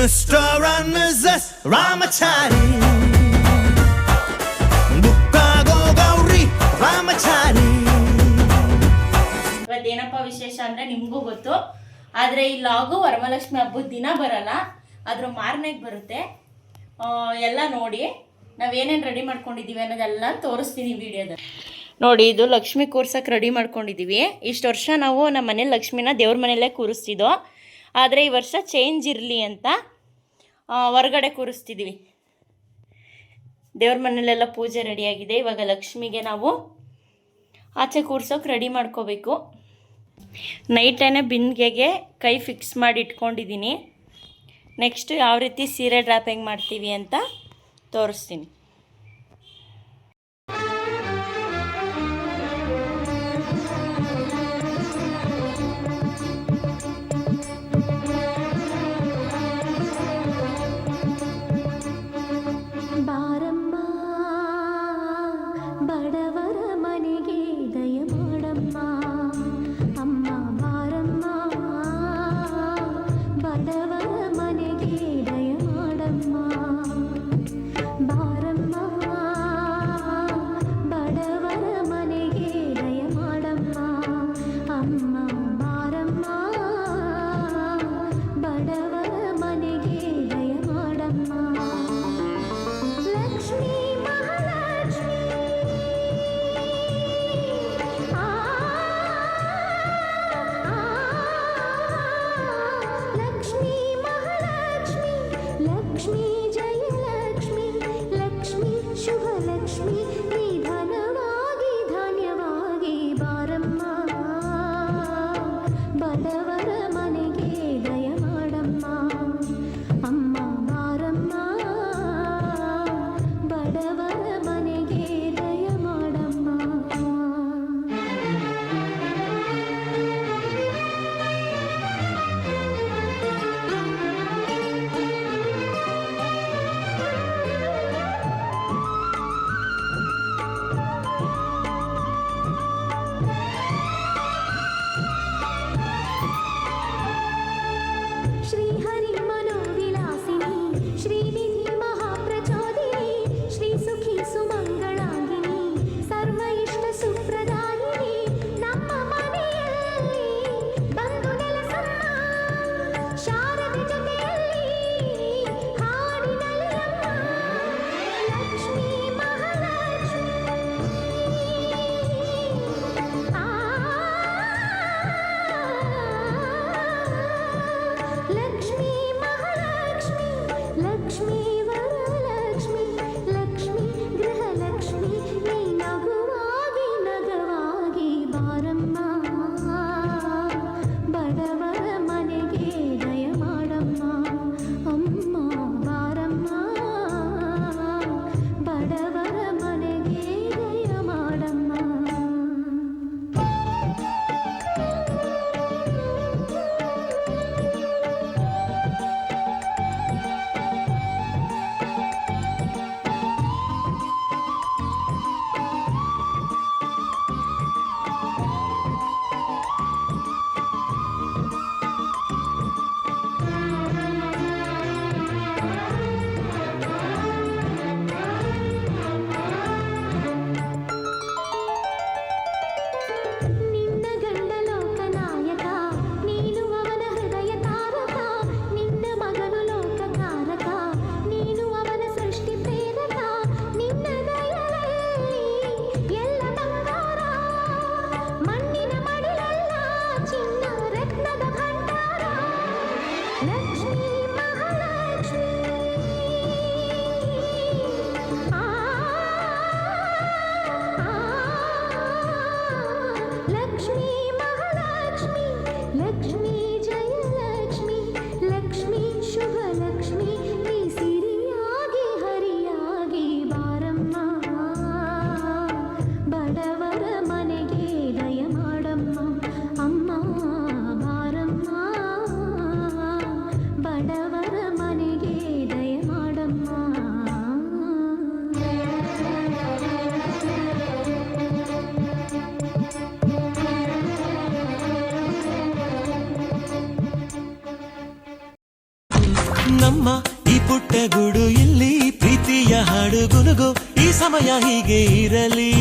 Mr. and Mrs. Ramachari. Bukkago Gauri Ramachari. ಇವತ್ತೇನಪ್ಪ ವಿಶೇಷ ಅಂದರೆ ನಿಮಗೂ ಗೊತ್ತು. ಆದರೆ ಈ ಲಾಗು ವರಮಹಾಲಕ್ಷ್ಮಿ ಹಬ್ಬದ ದಿನ ಬರಲ್ಲ, ಅದ್ರ ಮಾರನೆಗೆ ಬರುತ್ತೆ. ಎಲ್ಲ ನೋಡಿ ನಾವೇನೇನು ರೆಡಿ ಮಾಡ್ಕೊಂಡಿದ್ದೀವಿ ಅನ್ನೋದೆಲ್ಲ ತೋರಿಸ್ತೀನಿ ವಿಡಿಯೋದಲ್ಲಿ. ನೋಡಿ, ಇದು ಲಕ್ಷ್ಮಿ ಕೂರ್ಸಕ್ಕೆ ರೆಡಿ ಮಾಡ್ಕೊಂಡಿದ್ದೀವಿ. ಇಷ್ಟು ವರ್ಷ ನಾವು ನಮ್ಮ ಮನೇಲಿ ಲಕ್ಷ್ಮಿನ ದೇವ್ರ ಮನೆಯಲ್ಲೇ ಕೂರಿಸ್ತಿದ್ದೋ, ಆದರೆ ಈ ವರ್ಷ ಚೇಂಜ್ ಇರಲಿ ಅಂತ ಹೊರಗಡೆ ಕೂರಿಸ್ತಿದ್ದೀವಿ. ದೇವ್ರ ಮನೆಯಲ್ಲೆಲ್ಲ ಪೂಜೆ ರೆಡಿಯಾಗಿದೆ. ಇವಾಗ ಲಕ್ಷ್ಮಿಗೆ ನಾವು ಆಚೆ ಕೂರ್ಸೋಕೆ ರೆಡಿ ಮಾಡ್ಕೋಬೇಕು. ನೈಟೇನೆ ಬಿಂದಿಗೆಗೆ ಕೈ ಫಿಕ್ಸ್ ಮಾಡಿ ಇಟ್ಕೊಂಡಿದ್ದೀನಿ. ನೆಕ್ಸ್ಟ್ ಯಾವ ರೀತಿ ಸೀರೆ ಡ್ರಾಪಿಂಗ್ ಮಾಡ್ತೀವಿ ಅಂತ ತೋರಿಸ್ತೀನಿ. ಲಕ್ಷ್ಮೀ ಮಹಾಲಕ್ಷ್ಮಿ ನಮ್ಮ ಈ ಪುಟ್ಟ ಗೂಡು ಇಲ್ಲಿ ಪ್ರೀತಿಯ ಹಾಡು ಗುನುಗು ಈ ಸಮಯ ಹೀಗೆ ಇರಲಿ.